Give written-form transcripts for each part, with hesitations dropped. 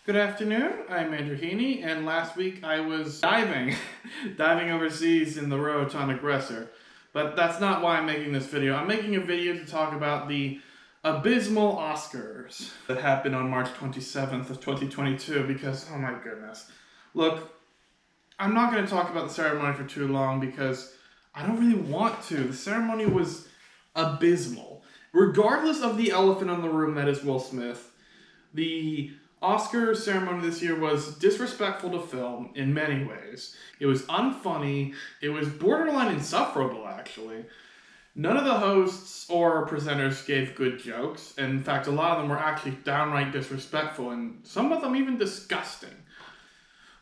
Good afternoon, I'm Andrew Heaney, and last week I was diving overseas in the Roatan Aggressor. But that's not why I'm making this video. I'm making a video to talk about the abysmal Oscars that happened on March 27th of 2022 because, oh my goodness. Look, I'm not going to talk about the ceremony for too long because I don't really want to. The ceremony was abysmal. Regardless of the elephant in the room that is Will Smith, the Oscar ceremony this year was disrespectful to film in many ways. It was unfunny. It was borderline insufferable, actually. None of the hosts or presenters gave good jokes. In fact, a lot of them were actually downright disrespectful, and some of them even disgusting.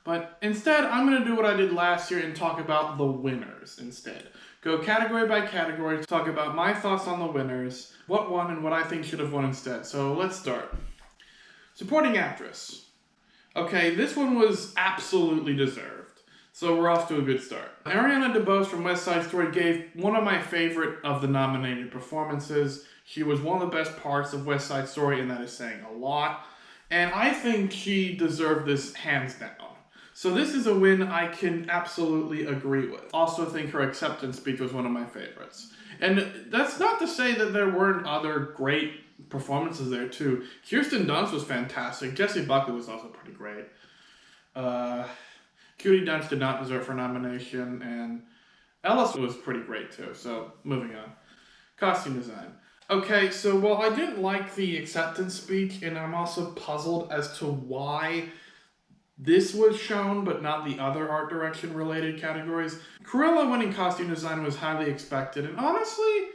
But instead, I'm going to do what I did last year and talk about the winners instead. Go category by category, talk about my thoughts on the winners, what won, and what I think should have won instead. So let's start. Supporting actress. Okay, this one was absolutely deserved. So we're off to a good start. Ariana DeBose from West Side Story gave one of my favorite of the nominated performances. She was one of the best parts of West Side Story, and that is saying a lot. And I think she deserved this hands down. So this is a win I can absolutely agree with. Also think her acceptance speech was one of my favorites. And that's not to say that there weren't other great performances there too. Kirsten Dunst was fantastic. Jessie Buckley was also pretty great. Judi Dench did not deserve her nomination, and Ellis was pretty great too. So moving on. Costume design. Okay, so while I didn't like the acceptance speech, and I'm also puzzled as to why this was shown, but not the other art direction related categories. Cruella winning costume design was highly expected, and honestly,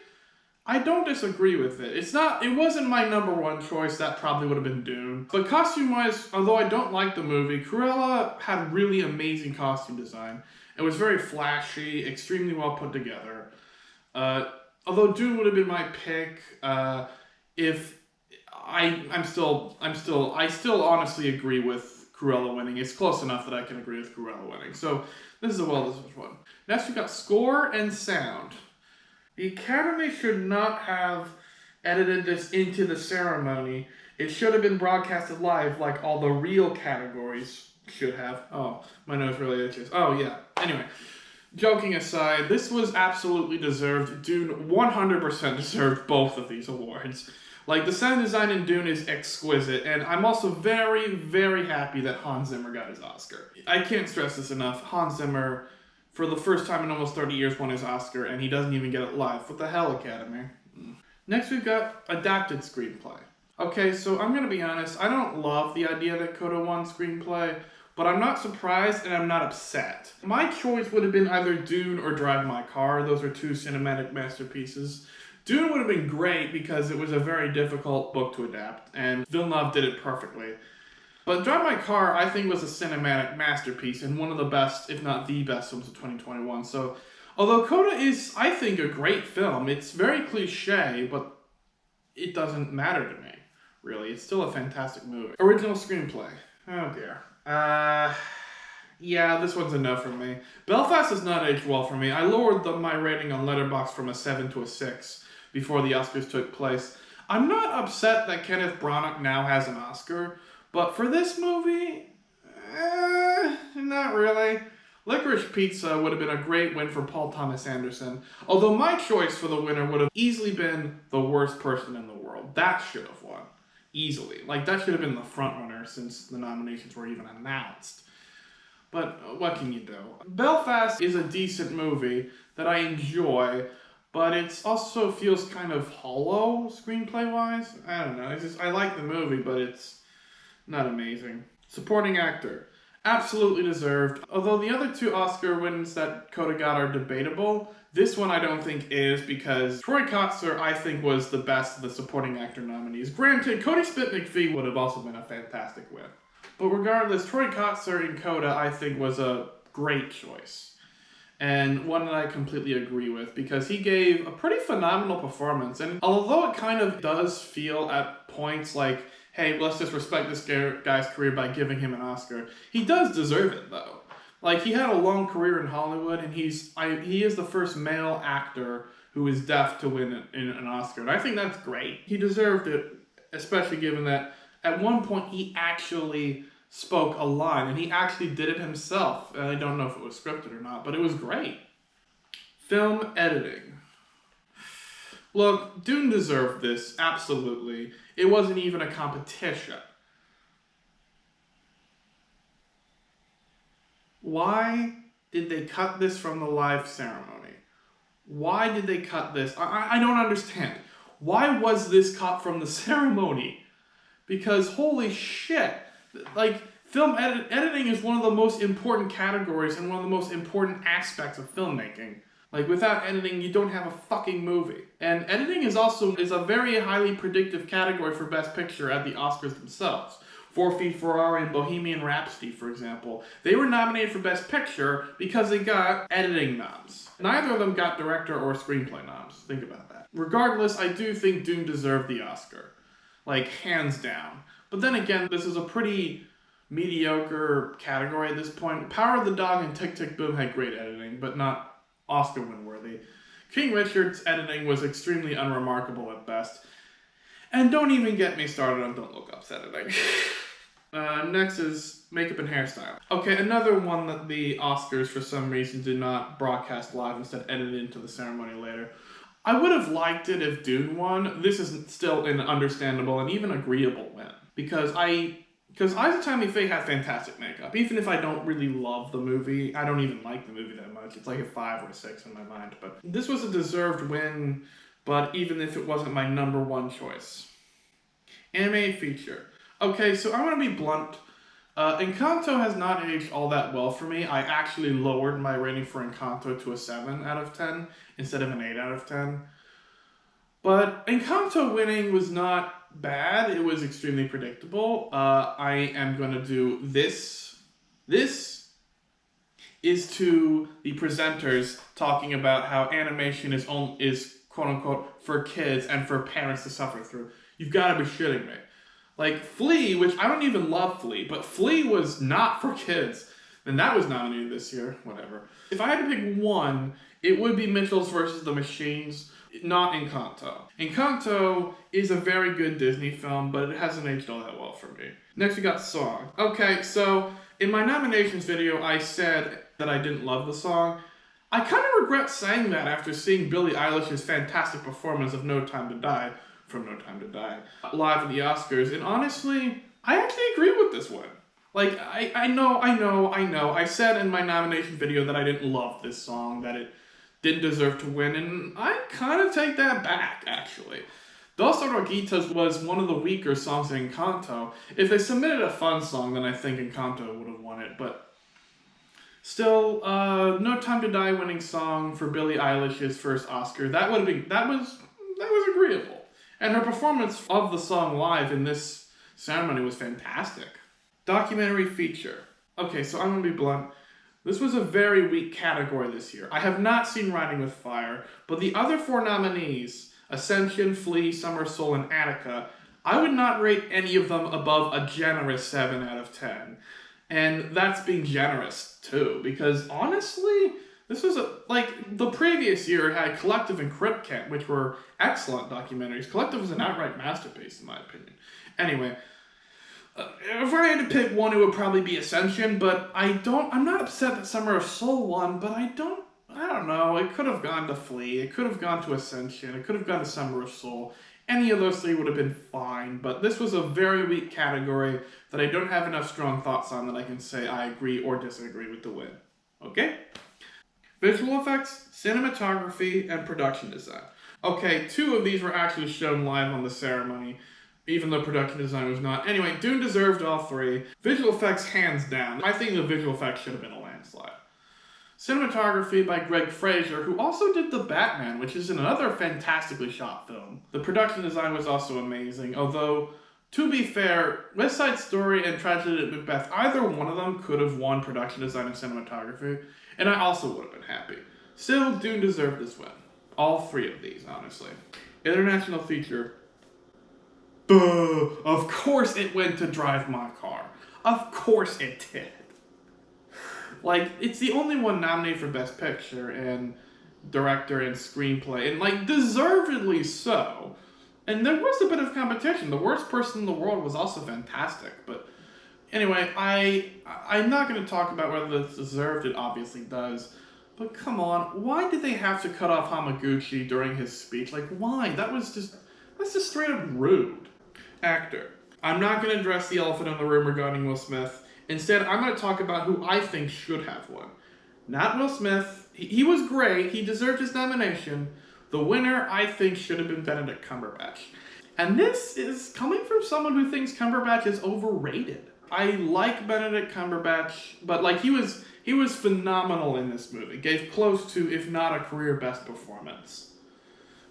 I don't disagree with it. It wasn't my number one choice. That probably would have been Dune. But costume-wise, although I don't like the movie, Cruella had really amazing costume design. It was very flashy, extremely well put together. Although Dune would have been my pick, if I still honestly agree with Cruella winning. It's close enough that I can agree with Cruella winning. So this is a well-deserved one. Next we got score and sound. The Academy should not have edited this into the ceremony. It should have been broadcasted live like all the real categories should have. Oh, my nose really itches. Oh yeah. Anyway, joking aside, this was absolutely deserved. Dune 100% deserved both of these awards. Like, the sound design in Dune is exquisite, and I'm also very, very happy that Hans Zimmer got his Oscar. I can't stress this enough. Hans Zimmer, for the first time in almost 30 years, won his Oscar, and he doesn't even get it live. What the hell, Academy? Next, we've got adapted screenplay. Okay, so I'm going to be honest. I don't love the idea that Coda won screenplay, but I'm not surprised and I'm not upset. My choice would have been either Dune or Drive My Car. Those are two cinematic masterpieces. Dune would have been great because it was a very difficult book to adapt, and Villeneuve did it perfectly. But Drive My Car, I think, was a cinematic masterpiece and one of the best, if not the best, films of 2021. So, although Coda is, I think, a great film, it's very cliche, but it doesn't matter to me, really. It's still a fantastic movie. Original screenplay. Oh dear. Yeah, this one's a no for me. Belfast has not aged well for me. I lowered my rating on Letterboxd from a 7 to a 6 before the Oscars took place. I'm not upset that Kenneth Branagh now has an Oscar, but for this movie, not really. Licorice Pizza would have been a great win for Paul Thomas Anderson, although my choice for the winner would have easily been The Worst Person in the World. That should have won. Easily. Like, that should have been the frontrunner since the nominations were even announced. But what can you do? Belfast is a decent movie that I enjoy, but it also feels kind of hollow screenplay-wise. I don't know. I like the movie, but it's not amazing. Supporting actor. Absolutely deserved. Although the other two Oscar wins that Coda got are debatable, this one I don't think is because Troy Kotsur, I think, was the best of the supporting actor nominees. Granted, Cody Smith-McPhee would have also been a fantastic win. But regardless, Troy Kotsur in Coda, I think, was a great choice. And one that I completely agree with, because he gave a pretty phenomenal performance. And although it kind of does feel at points like, hey, let's just respect this guy's career by giving him an Oscar, he does deserve it, though. Like, he had a long career in Hollywood, and he is the first male actor who is deaf to win an Oscar. And I think that's great. He deserved it, especially given that at one point he actually spoke a line, and he actually did it himself. I don't know if it was scripted or not, but it was great. Film editing. Look, Dune deserved this, absolutely. It wasn't even a competition. Why did they cut this from the live ceremony? Why did they cut this? I don't understand. Why was this cut from the ceremony? Because holy shit, like, film editing is one of the most important categories and one of the most important aspects of filmmaking. Like, without editing, you don't have a fucking movie. And editing is a very highly predictive category for Best Picture at the Oscars themselves. 4 Feet Ferrari and Bohemian Rhapsody, for example. They were nominated for Best Picture because they got editing noms. Neither of them got director or screenplay noms. Think about that. Regardless, I do think Dune deserved the Oscar. Like, hands down. But then again, this is a pretty mediocre category at this point. Power of the Dog and Tick Tick Boom had great editing, but not Oscar win worthy. King Richard's editing was extremely unremarkable at best. And don't even get me started on Don't Look Up's editing. Next is makeup and hairstyle. Okay, another one that the Oscars for some reason did not broadcast live, instead edited into the ceremony later. I would have liked it if Dune won. This is still an understandable and even agreeable win. Because Isaac Tammy Faye had fantastic makeup. Even if I don't really love the movie, I don't even like the movie that much. It's like a 5 or a 6 in my mind. But this was a deserved win, but even if it wasn't my number one choice. Anime feature. Okay, so I'm going to be blunt. Encanto has not aged all that well for me. I actually lowered my rating for Encanto to a 7 out of 10 instead of an 8 out of 10. But Encanto winning was not bad. It was extremely predictable. I am going to do this. This is to the presenters talking about how animation is quote-unquote for kids and for parents to suffer through. You've got to be shitting me. Like Flea, which I don't even love Flea, but Flea was not for kids. And that was nominated this year. Whatever. If I had to pick one, it would be Mitchell's versus the Machines. Not Encanto. Encanto is a very good Disney film, but it hasn't aged all that well for me. Next we got song. Okay, so in my nominations video, I said that I didn't love the song. I kind of regret saying that after seeing Billie Eilish's fantastic performance of No Time to Die, from No Time to Die, live at the Oscars, and honestly, I actually agree with this one. Like, I know. I said in my nomination video that I didn't love this song, that it didn't deserve to win, and I kind of take that back, actually. Dos Oruguitas was one of the weaker songs in Encanto. If they submitted a fun song, then I think Encanto would have won it, but still, No Time to Die winning song for Billie Eilish's first Oscar, that was agreeable. And her performance of the song live in this ceremony was fantastic. Documentary feature. Okay, so I'm going to be blunt. This was a very weak category this year. I have not seen Riding with Fire, but the other 4 nominees, Ascension, Flea, Summer Soul, and Attica, I would not rate any of them above a generous 7 out of 10. And that's being generous, too, because honestly, this was like the previous year had Collective and Crypt Camp, which were excellent documentaries. Collective was an outright masterpiece, in my opinion. Anyway, if I had to pick one, it would probably be Ascension, but I'm not upset that Summer of Soul won, but I don't know, it could have gone to Flea, it could have gone to Ascension, it could have gone to Summer of Soul. Any of those 3 would have been fine, but this was a very weak category that I don't have enough strong thoughts on that I can say I agree or disagree with the win. Okay? Visual effects, cinematography, and production design. Okay, 2 of these were actually shown live on the ceremony, even though production design was not. Anyway, Dune deserved all 3. Visual effects, hands down. I think the visual effects should have been a landslide. Cinematography by Greg Fraser, who also did The Batman, which is another fantastically shot film. The production design was also amazing, although, to be fair, West Side Story and Tragedy at Macbeth, either one of them could have won production design and cinematography, and I also would have been happy. Still, Dune deserved this win. All 3 of these, honestly. International feature. Duh! Of course it went to Drive My Car. Of course it did. Like, it's the only one nominated for Best Picture and Director and Screenplay, and, like, deservedly so. And there was a bit of competition. The Worst Person in the World was also fantastic, but Anyway, I'm not going to talk about whether this deserved. It obviously does. But come on, why did they have to cut off Hamaguchi during his speech? Like, why? That's just straight up rude. Actor. I'm not going to address the elephant in the room regarding Will Smith. Instead, I'm going to talk about who I think should have won. Not Will Smith. He was great. He deserved his nomination. The winner, I think, should have been Benedict Cumberbatch. And this is coming from someone who thinks Cumberbatch is overrated. I like Benedict Cumberbatch, but like he was phenomenal in this movie. Gave close to, if not a career best performance.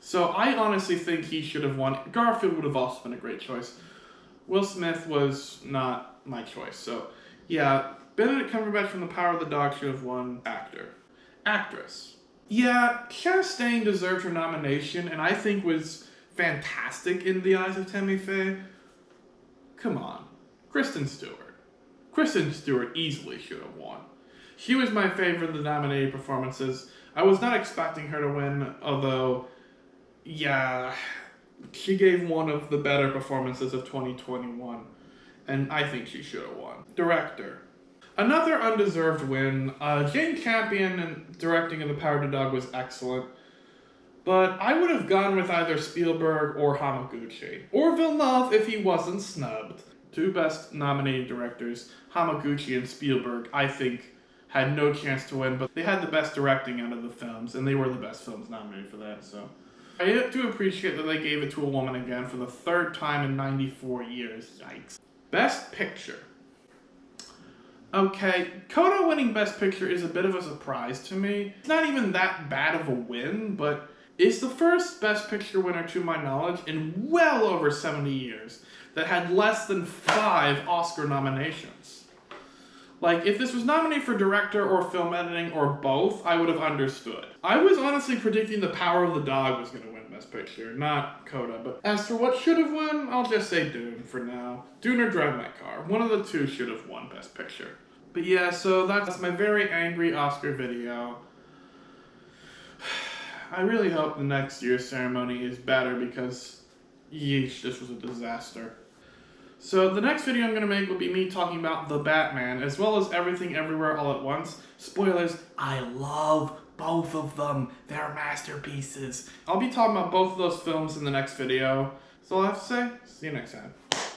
So I honestly think he should have won. Garfield would have also been a great choice. Will Smith was not my choice. So yeah, Benedict Cumberbatch from The Power of the Dog should have won. Actor. Actress. Yeah, Chastain deserved her nomination, and I think was fantastic in the eyes of Tammy Faye. Come on. Kristen Stewart. Kristen Stewart easily should have won. She was my favorite of the nominated performances. I was not expecting her to win, although, yeah, she gave one of the better performances of 2021, and I think she should have won. Director. Another undeserved win. Jane Campion in directing of The Power of the Dog was excellent, but I would have gone with either Spielberg or Hamaguchi, or Villeneuve if he wasn't snubbed. Two best nominated directors, Hamaguchi and Spielberg, I think, had no chance to win, but they had the best directing out of the films, and they were the best films nominated for that, so. I do appreciate that they gave it to a woman again for the third time in 94 years. Yikes. Best Picture. Okay, Coda winning Best Picture is a bit of a surprise to me. It's not even that bad of a win, but it's the first Best Picture winner, to my knowledge, in well over 70 years that had less than 5 Oscar nominations. Like, if this was nominated for director or film editing or both, I would have understood. I was honestly predicting The Power of the Dog was going to win Best Picture, not Coda. But as for what should have won, I'll just say Dune for now. Dune or Drive My Car. One of the two should have won Best Picture. But yeah, so that's my very angry Oscar video. I really hope the next year's ceremony is better because, yeesh, this was a disaster. So the next video I'm going to make will be me talking about The Batman, as well as Everything Everywhere All at Once. Spoilers, I love both of them. They're masterpieces. I'll be talking about both of those films in the next video. So all I have to say, see you next time.